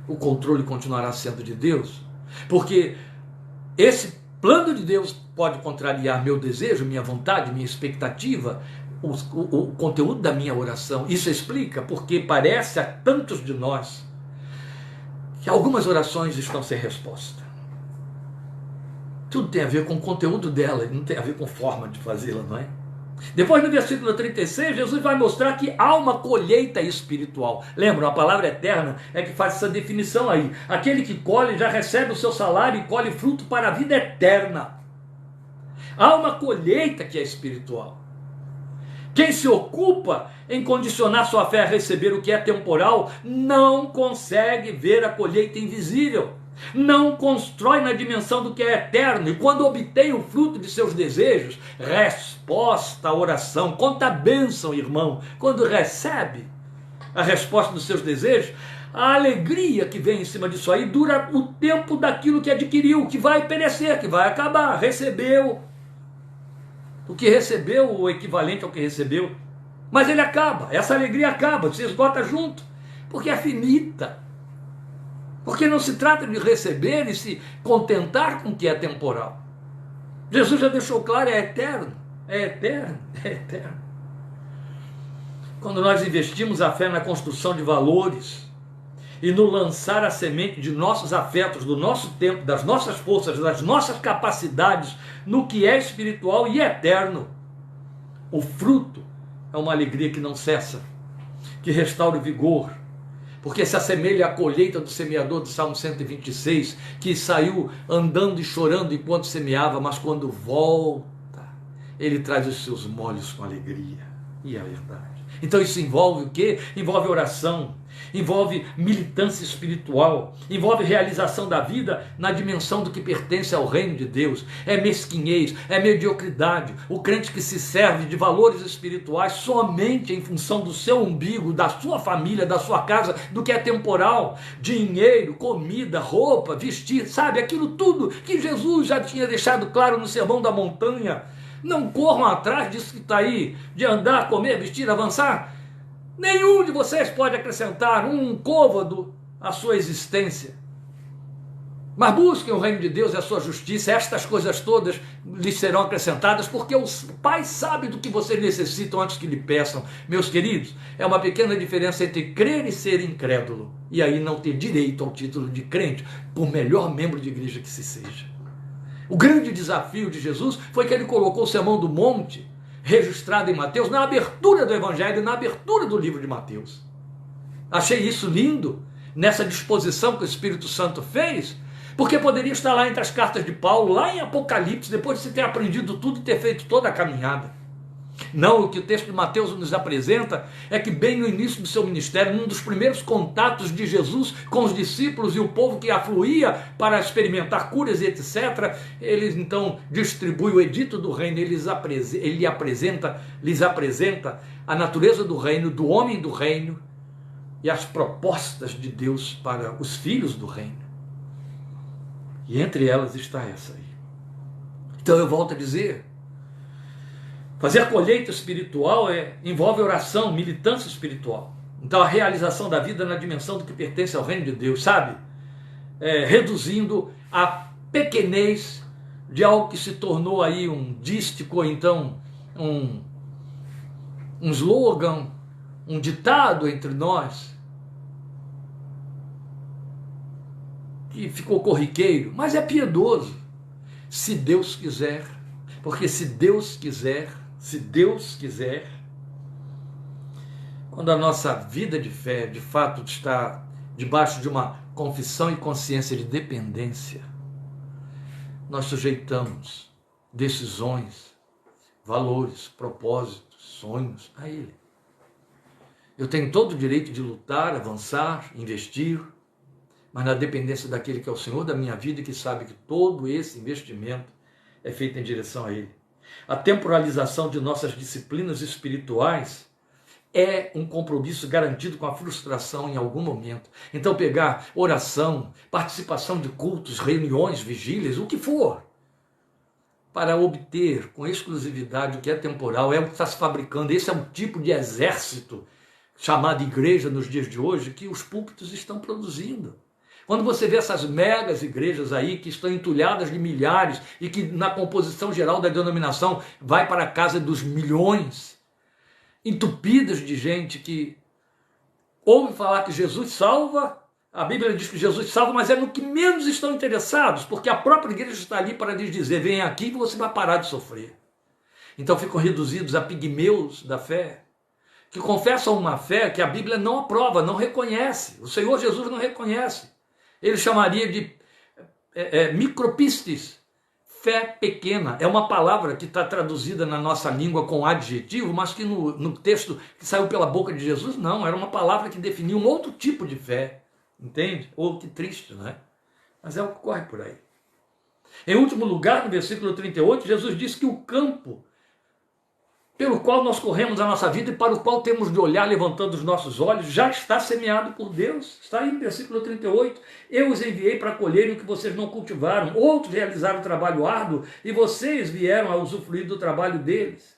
O controle continuará sendo de Deus, porque esse plano de Deus pode contrariar meu desejo, minha vontade, minha expectativa, o conteúdo da minha oração. Isso explica porque parece a tantos de nós que algumas orações estão sem resposta. Tudo tem a ver com o conteúdo dela, não tem a ver com forma de fazê-la, não é? Depois, no versículo 36, Jesus vai mostrar que há uma colheita espiritual. Lembram, a palavra eterna é que faz essa definição aí. Aquele que colhe já recebe o seu salário e colhe fruto para a vida eterna. Há uma colheita que é espiritual. Quem se ocupa em condicionar sua fé a receber o que é temporal, não consegue ver a colheita invisível. Não constrói na dimensão do que é eterno, e quando obtém o fruto de seus desejos, resposta à oração, conta a bênção, irmão, quando recebe a resposta dos seus desejos, a alegria que vem em cima disso aí dura o tempo daquilo que adquiriu, que vai perecer, que vai acabar. Recebeu o que recebeu, o equivalente ao que recebeu, mas ele acaba, essa alegria acaba, se esgota junto, porque é finita. Porque não se trata de receber e se contentar com o que é temporal. Jesus já deixou claro, é eterno, é eterno, é eterno. Quando nós investimos a fé na construção de valores e no lançar a semente de nossos afetos, do nosso tempo, das nossas forças, das nossas capacidades, no que é espiritual e eterno, o fruto é uma alegria que não cessa, que restaura o vigor, porque se assemelha à colheita do semeador do Salmo 126, que saiu andando e chorando enquanto semeava, mas quando volta, ele traz os seus molhos com alegria. E é a verdade. Então isso envolve o quê? Envolve oração, envolve militância espiritual, envolve realização da vida na dimensão do que pertence ao reino de Deus. É mesquinhez, é mediocridade. O crente que se serve de valores espirituais somente em função do seu umbigo, da sua família, da sua casa, do que é temporal, dinheiro, comida, roupa, vestir, sabe? Aquilo tudo que Jesus já tinha deixado claro no Sermão da Montanha. Não corram atrás disso que está aí, de andar, comer, vestir, avançar. Nenhum de vocês pode acrescentar um côvado à sua existência. Mas busquem o reino de Deus e a sua justiça, estas coisas todas lhes serão acrescentadas, porque o Pai sabe do que vocês necessitam antes que lhe peçam. Meus queridos, é uma pequena diferença entre crer e ser incrédulo, e aí não ter direito ao título de crente, por melhor membro de igreja que se seja. O grande desafio de Jesus foi que ele colocou o Sermão do Monte, registrado em Mateus, na abertura do Evangelho, na abertura do livro de Mateus. Achei isso lindo, nessa disposição que o Espírito Santo fez, porque poderia estar lá entre as cartas de Paulo, lá em Apocalipse, depois de se ter aprendido tudo e ter feito toda a caminhada. Não, o que o texto de Mateus nos apresenta é que bem no início do seu ministério, num dos primeiros contatos de Jesus com os discípulos e o povo que afluía para experimentar curas e etc., ele então distribui o edito do reino, lhes apresenta a natureza do reino, do homem do reino e as propostas de Deus para os filhos do reino. E entre elas está essa aí. Então eu volto a dizer, fazer colheita espiritual envolve oração, militância espiritual. Então a realização da vida na dimensão do que pertence ao reino de Deus, sabe? Reduzindo a pequenez de algo que se tornou aí um dístico, ou então um slogan, um ditado entre nós, que ficou corriqueiro, mas é piedoso. Se Deus quiser, porque se Deus quiser, quando a nossa vida de fé, de fato, está debaixo de uma confissão e consciência de dependência, nós sujeitamos decisões, valores, propósitos, sonhos a Ele. Eu tenho todo o direito de lutar, avançar, investir, mas na dependência daquele que é o Senhor da minha vida e que sabe que todo esse investimento é feito em direção a Ele. A temporalização de nossas disciplinas espirituais é um compromisso garantido com a frustração em algum momento. Então pegar oração, participação de cultos, reuniões, vigílias, o que for, para obter com exclusividade o que é temporal, é o que está se fabricando. Esse é um tipo de exército chamado igreja nos dias de hoje que os púlpitos estão produzindo. Quando você vê essas megas igrejas aí que estão entulhadas de milhares e que na composição geral da denominação vai para a casa dos milhões, entupidas de gente que ouve falar que Jesus salva, a Bíblia diz que Jesus salva, mas é no que menos estão interessados, porque a própria igreja está ali para lhes dizer, vem aqui que você vai parar de sofrer. Então ficam reduzidos a pigmeus da fé, que confessam uma fé que a Bíblia não aprova, não reconhece, o Senhor Jesus não reconhece. Ele chamaria de micropistes, fé pequena. É uma palavra que está traduzida na nossa língua com adjetivo, mas que no texto que saiu pela boca de Jesus, não. Era uma palavra que definia um outro tipo de fé. Entende? Ou que triste, não é? Mas é o que corre por aí. Em último lugar, no versículo 38, Jesus diz que o campo pelo qual nós corremos a nossa vida e para o qual temos de olhar levantando os nossos olhos, já está semeado por Deus. Está aí no versículo 38. Eu os enviei para colherem o que vocês não cultivaram. Outros realizaram o trabalho árduo e vocês vieram a usufruir do trabalho deles.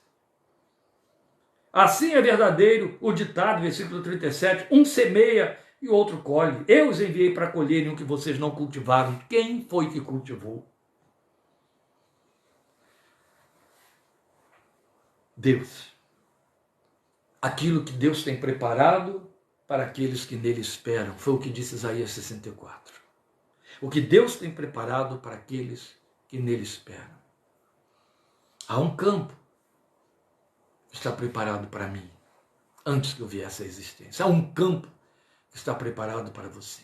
Assim é verdadeiro o ditado, versículo 37, um semeia e o outro colhe. Eu os enviei para colherem o que vocês não cultivaram. Quem foi que cultivou? Deus. Aquilo que Deus tem preparado para aqueles que nele esperam. Foi o que disse Isaías 64. O que Deus tem preparado para aqueles que nele esperam. Há um campo que está preparado para mim, antes que eu viesse à existência. Há um campo que está preparado para você.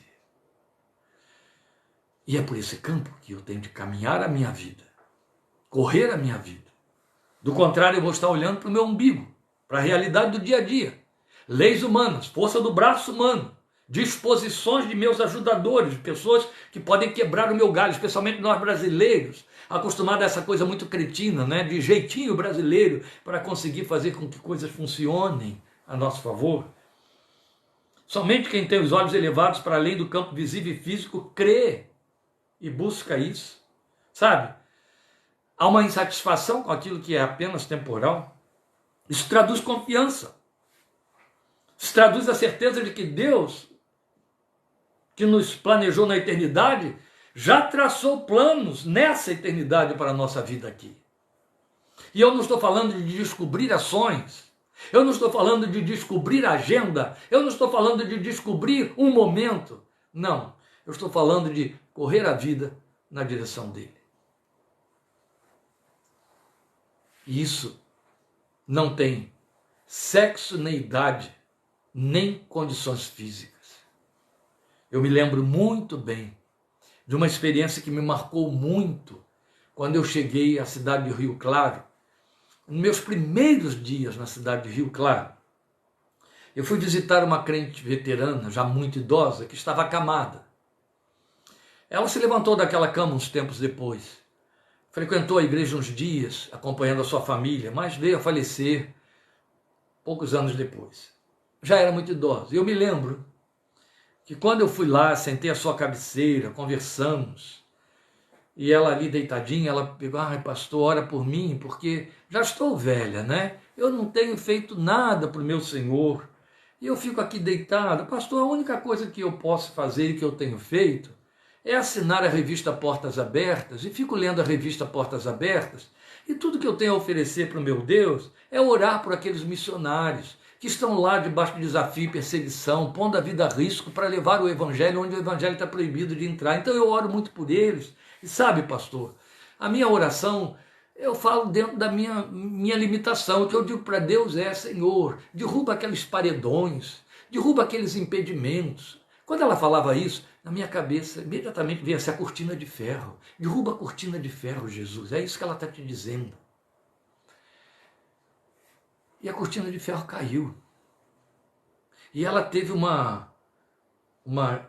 E é por esse campo que eu tenho de caminhar a minha vida, correr a minha vida. Do contrário, eu vou estar olhando para o meu umbigo, para a realidade do dia a dia. Leis humanas, força do braço humano, disposições de meus ajudadores, pessoas que podem quebrar o meu galho, especialmente nós brasileiros, acostumados a essa coisa muito cretina, né, de jeitinho brasileiro, para conseguir fazer com que coisas funcionem a nosso favor. Somente quem tem os olhos elevados para além do campo visível e físico crê e busca isso, sabe? Há uma insatisfação com aquilo que é apenas temporal. Isso traduz confiança. Isso traduz a certeza de que Deus, que nos planejou na eternidade, já traçou planos nessa eternidade para a nossa vida aqui. E eu não estou falando de descobrir ações, eu não estou falando de descobrir agenda, eu não estou falando de descobrir um momento. Não, eu estou falando de correr a vida na direção dele. E isso não tem sexo nem idade, nem condições físicas. Eu me lembro muito bem de uma experiência que me marcou muito quando eu cheguei à cidade de Rio Claro. Nos meus primeiros dias na cidade de Rio Claro, eu fui visitar uma crente veterana, já muito idosa, que estava acamada. Ela se levantou daquela cama uns tempos depois, frequentou a igreja uns dias, acompanhando a sua família, mas veio a falecer poucos anos depois. Já era muito idosa. Eu me lembro que quando eu fui lá, sentei à sua cabeceira, conversamos, e ela ali deitadinha, ela pegou, ai pastor, ora por mim, porque já estou velha, né? Eu não tenho feito nada para o meu Senhor, e eu fico aqui deitado. Pastor, a única coisa que eu posso fazer e que eu tenho feito é assinar a revista Portas Abertas, e fico lendo a revista Portas Abertas, e tudo que eu tenho a oferecer para o meu Deus é orar por aqueles missionários que estão lá debaixo de desafio e perseguição, pondo a vida a risco para levar o evangelho onde o evangelho está proibido de entrar. Então eu oro muito por eles. E sabe, pastor, a minha oração, eu falo dentro da minha limitação. O que eu digo para Deus é, Senhor, derruba aqueles paredões, derruba aqueles impedimentos. Quando ela falava isso, na minha cabeça, imediatamente veio-se a cortina de ferro. Derruba a cortina de ferro, Jesus. É isso que ela está te dizendo. E a cortina de ferro caiu. E ela teve uma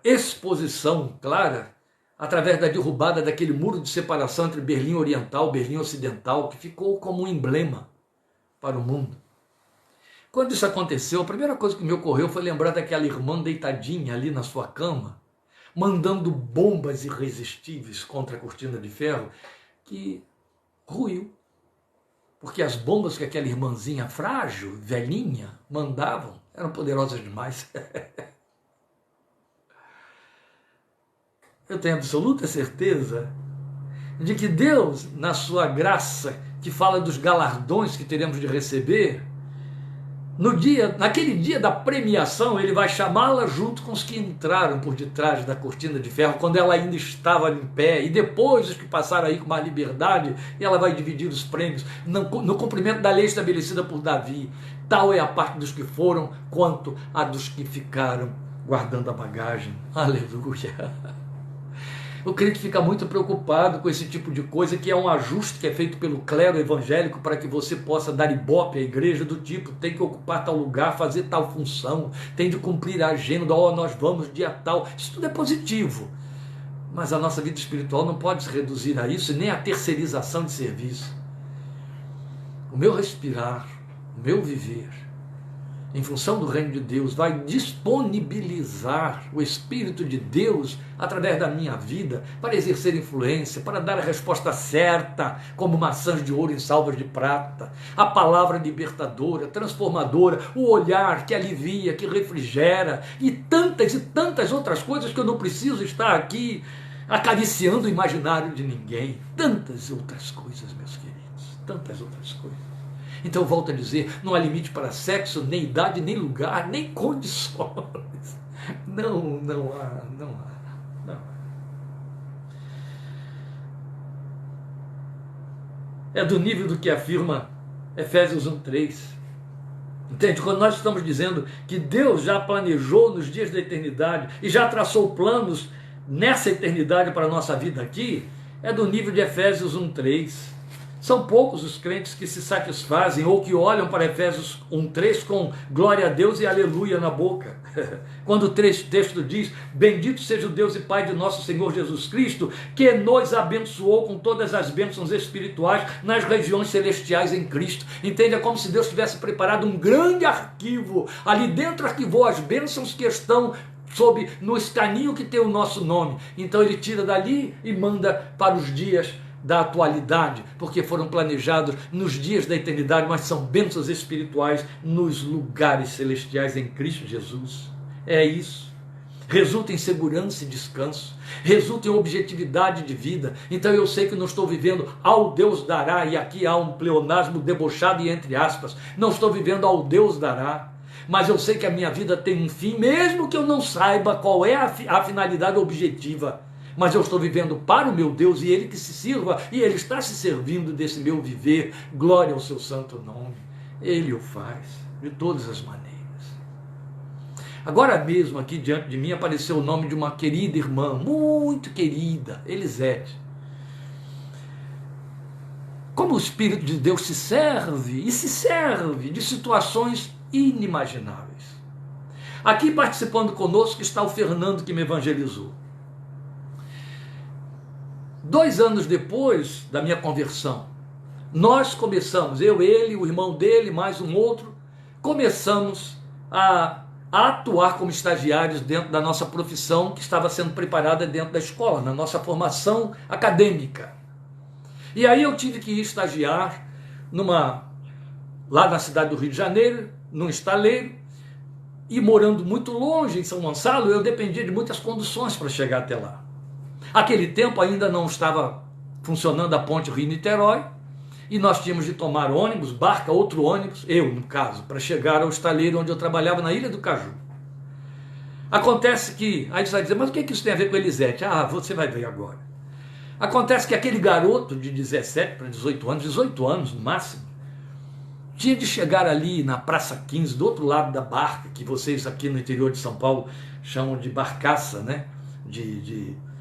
exposição clara através da derrubada daquele muro de separação entre Berlim Oriental e Berlim Ocidental, que ficou como um emblema para o mundo. Quando isso aconteceu, a primeira coisa que me ocorreu foi lembrar daquela irmã deitadinha ali na sua cama, mandando bombas irresistíveis contra a cortina de ferro, que ruiu. Porque as bombas que aquela irmãzinha frágil, velhinha, mandavam, eram poderosas demais. Eu tenho absoluta certeza de que Deus, na sua graça, que fala dos galardões que teremos de receber, naquele dia da premiação, ele vai chamá-la junto com os que entraram por detrás da cortina de ferro, quando ela ainda estava em pé, e depois os que passaram aí com mais liberdade, e ela vai dividir os prêmios no cumprimento da lei estabelecida por Davi. Tal é a parte dos que foram, quanto a dos que ficaram guardando a bagagem. Aleluia! O crente fica muito preocupado com esse tipo de coisa, que é um ajuste que é feito pelo clero evangélico para que você possa dar ibope à igreja, do tipo, tem que ocupar tal lugar, fazer tal função, tem de cumprir a agenda, nós vamos dia tal. Isso tudo é positivo, mas a nossa vida espiritual não pode se reduzir a isso, nem a terceirização de serviço. O meu respirar, o meu viver, em função do reino de Deus, vai disponibilizar o Espírito de Deus através da minha vida para exercer influência, para dar a resposta certa, como maçãs de ouro em salvas de prata, a palavra libertadora, transformadora, o olhar que alivia, que refrigera, e tantas outras coisas que eu não preciso estar aqui acariciando o imaginário de ninguém. Tantas outras coisas, meus queridos, tantas outras coisas. Então eu volto a dizer, não há limite para sexo, nem idade, nem lugar, nem condições. Não há. É do nível do que afirma Efésios 1:3. Entende? Quando nós estamos dizendo que Deus já planejou nos dias da eternidade e já traçou planos nessa eternidade para a nossa vida aqui, é do nível de Efésios 1:3. São poucos os crentes que se satisfazem ou que olham para Efésios 1:3 com glória a Deus e aleluia na boca. Quando o texto diz: bendito seja o Deus e Pai de nosso Senhor Jesus Cristo, que nos abençoou com todas as bênçãos espirituais nas regiões celestiais em Cristo. Entende? É como se Deus tivesse preparado um grande arquivo. Ali dentro arquivou as bênçãos que estão no escaninho que tem o nosso nome. Então ele tira dali e manda para os dias da atualidade, porque foram planejados nos dias da eternidade, mas são bênçãos espirituais nos lugares celestiais em Cristo Jesus. É isso. Resulta em segurança e descanso, resulta em objetividade de vida. Então eu sei que não estou vivendo ao Deus dará, e aqui há um pleonasmo debochado e entre aspas, não estou vivendo ao Deus dará, mas eu sei que a minha vida tem um fim, mesmo que eu não saiba qual é a finalidade objetiva. Mas eu estou vivendo para o meu Deus e Ele que se sirva, e Ele está se servindo desse meu viver. Glória ao seu santo nome. Ele o faz de todas as maneiras. Agora mesmo aqui diante de mim apareceu o nome de uma querida irmã, muito querida, Elisete. Como o Espírito de Deus se serve de situações inimagináveis. Aqui participando conosco está o Fernando, que me evangelizou. 2 anos depois da minha conversão, nós começamos, eu, ele, o irmão dele, mais um outro, começamos a atuar como estagiários dentro da nossa profissão que estava sendo preparada dentro da escola, na nossa formação acadêmica. E aí eu tive que ir estagiar lá na cidade do Rio de Janeiro, num estaleiro, e morando muito longe, em São Gonçalo, eu dependia de muitas conduções para chegar até lá. Aquele tempo ainda não estava funcionando a ponte Rio-Niterói, e nós tínhamos de tomar ônibus, barca, outro ônibus, eu no caso, para chegar ao estaleiro onde eu trabalhava na Ilha do Caju. Acontece que, aí você vai dizer, mas o que isso tem a ver com Elisete? Ah, você vai ver agora. Acontece que aquele garoto de 17 para 18 anos no máximo, tinha de chegar ali na Praça 15, do outro lado da barca, que vocês aqui no interior de São Paulo chamam de barcaça, né?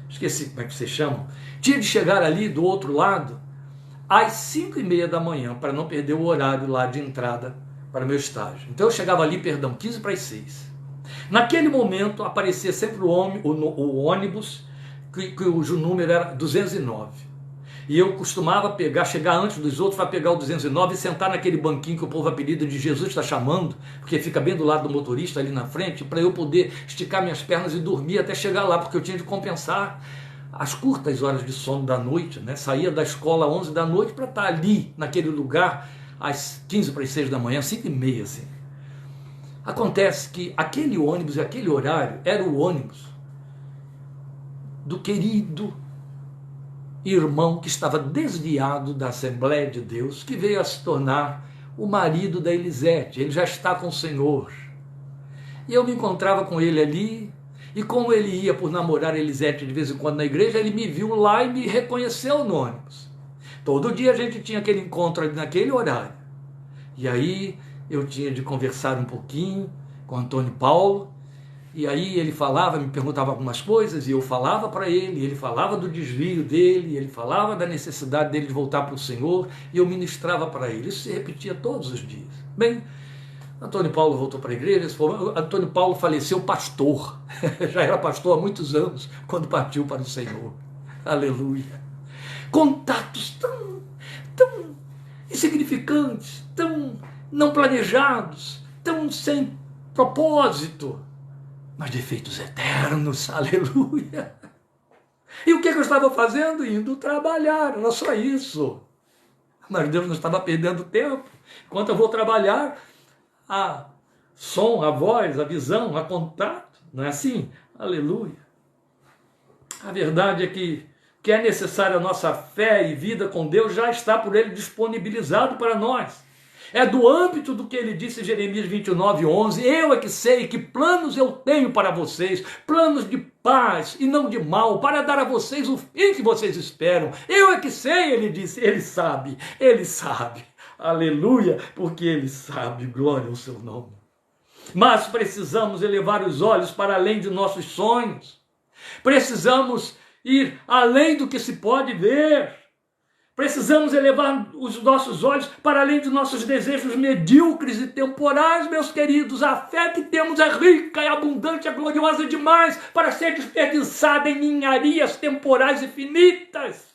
Esqueci como é que vocês chamam. Tinha de chegar ali do outro lado às 5h30 da manhã, para não perder o horário lá de entrada para o meu estágio. Então eu chegava ali, 15 para as 6. Naquele momento aparecia sempre o ônibus, cujo número era 209. E eu costumava chegar antes dos outros para pegar o 209 e sentar naquele banquinho que o povo apelida de Jesus está chamando, porque fica bem do lado do motorista ali na frente, para eu poder esticar minhas pernas e dormir até chegar lá, porque eu tinha de compensar as curtas horas de sono da noite, né? Saía da escola às 11 da noite para estar ali, naquele lugar, às 15 para as 6 da manhã, 5h30, assim. Acontece que aquele ônibus e aquele horário era o ônibus do querido irmão que estava desviado da Assembleia de Deus, que veio a se tornar o marido da Elisete. Ele já está com o Senhor. E eu me encontrava com ele ali, e como ele ia por namorar Elisete de vez em quando na igreja, ele me viu lá e me reconheceu no ônibus. Todo dia a gente tinha aquele encontro ali naquele horário. E aí eu tinha de conversar um pouquinho com Antônio Paulo, e aí ele falava, me perguntava algumas coisas, e eu falava para ele, ele falava do desvio dele, ele falava da necessidade dele de voltar para o Senhor, e eu ministrava para ele. Isso se repetia todos os dias. Bem, Antônio Paulo voltou para a igreja, Antônio Paulo faleceu pastor, já era pastor há muitos anos, quando partiu para o Senhor. Aleluia. Contatos tão insignificantes, tão não planejados, tão sem propósito, mas de efeitos eternos, aleluia. E o que eu estava fazendo? Indo trabalhar, era só isso. Mas Deus não estava perdendo tempo. Enquanto eu vou trabalhar, a som, a voz, a visão, a contato, não é assim? Aleluia. A verdade é que é necessária a nossa fé e vida com Deus já está por Ele disponibilizado para nós. É do âmbito do que ele disse em Jeremias 29:11, eu é que sei que planos eu tenho para vocês, planos de paz e não de mal, para dar a vocês o fim que vocês esperam. Eu é que sei, ele disse, ele sabe, aleluia, porque ele sabe, glória ao seu nome. Mas precisamos elevar os olhos para além de nossos sonhos, precisamos ir além do que se pode ver, Precisamos elevar os nossos olhos para além de nossos desejos medíocres e temporais, meus queridos. A fé que temos é rica, é abundante, é gloriosa demais para ser desperdiçada em ninharias temporais e finitas.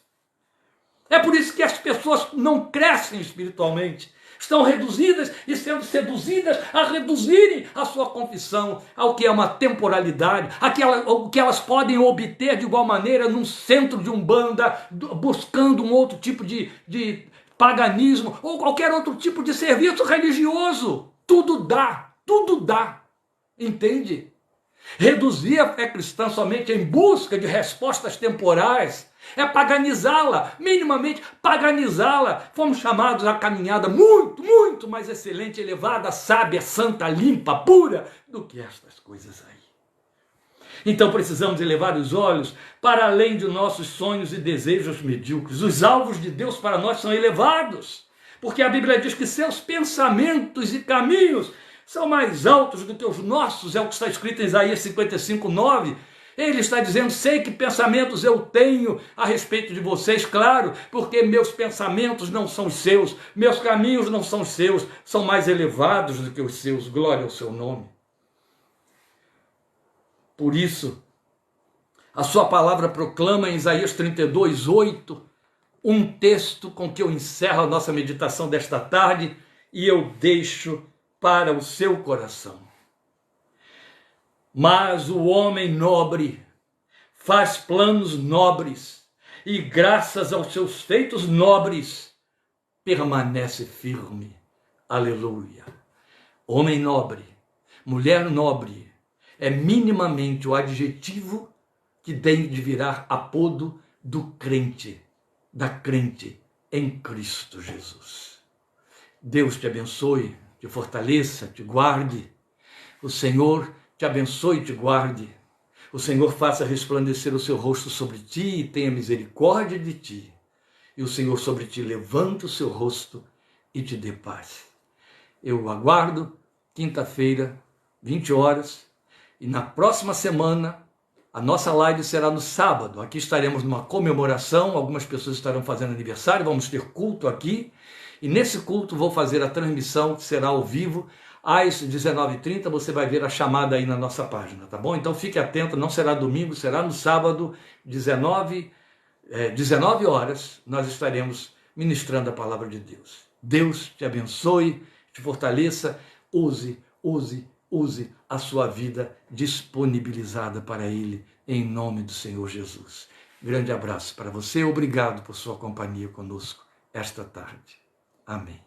É por isso que as pessoas não crescem espiritualmente. Estão reduzidas e sendo seduzidas a reduzirem a sua confissão ao que é uma temporalidade, o que elas podem obter de igual maneira num centro de umbanda, buscando um outro tipo de paganismo ou qualquer outro tipo de serviço religioso. Tudo dá, entende? Reduzir a fé cristã somente em busca de respostas temporais é paganizá-la, minimamente paganizá-la. Fomos chamados a caminhada muito mais excelente, elevada, sábia, santa, limpa, pura do que estas coisas aí. Então precisamos elevar os olhos para além de nossos sonhos e desejos medíocres. Os alvos de Deus para nós são elevados, porque a Bíblia diz que seus pensamentos e caminhos são mais altos do que os nossos, é o que está escrito em Isaías 55:9. Ele está dizendo: sei que pensamentos eu tenho a respeito de vocês, claro, porque meus pensamentos não são os seus, meus caminhos não são os seus, são mais elevados do que os seus, glória ao seu nome. Por isso, a sua palavra proclama em Isaías 32:8, um texto com que eu encerro a nossa meditação desta tarde e eu deixo para o seu coração. Mas o homem nobre faz planos nobres e graças aos seus feitos nobres permanece firme. Aleluia. Homem nobre, mulher nobre, é minimamente o adjetivo que tem de virar apodo do crente, da crente em Cristo Jesus. Deus te abençoe, te fortaleça, te guarde. O Senhor te abençoe e te guarde. O Senhor faça resplandecer o seu rosto sobre ti e tenha misericórdia de ti. E o Senhor sobre ti levanta o seu rosto e te dê paz. Eu aguardo quinta-feira, 20 horas. E na próxima semana, a nossa live será no sábado. Aqui estaremos numa comemoração, algumas pessoas estarão fazendo aniversário, vamos ter culto aqui. E nesse culto vou fazer a transmissão, que será ao vivo, às 19h30, você vai ver a chamada aí na nossa página, tá bom? Então fique atento, não será domingo, será no sábado, 19 horas, nós estaremos ministrando a palavra de Deus. Deus te abençoe, te fortaleça, use a sua vida disponibilizada para Ele, em nome do Senhor Jesus. Grande abraço para você, obrigado por sua companhia conosco esta tarde. Amém.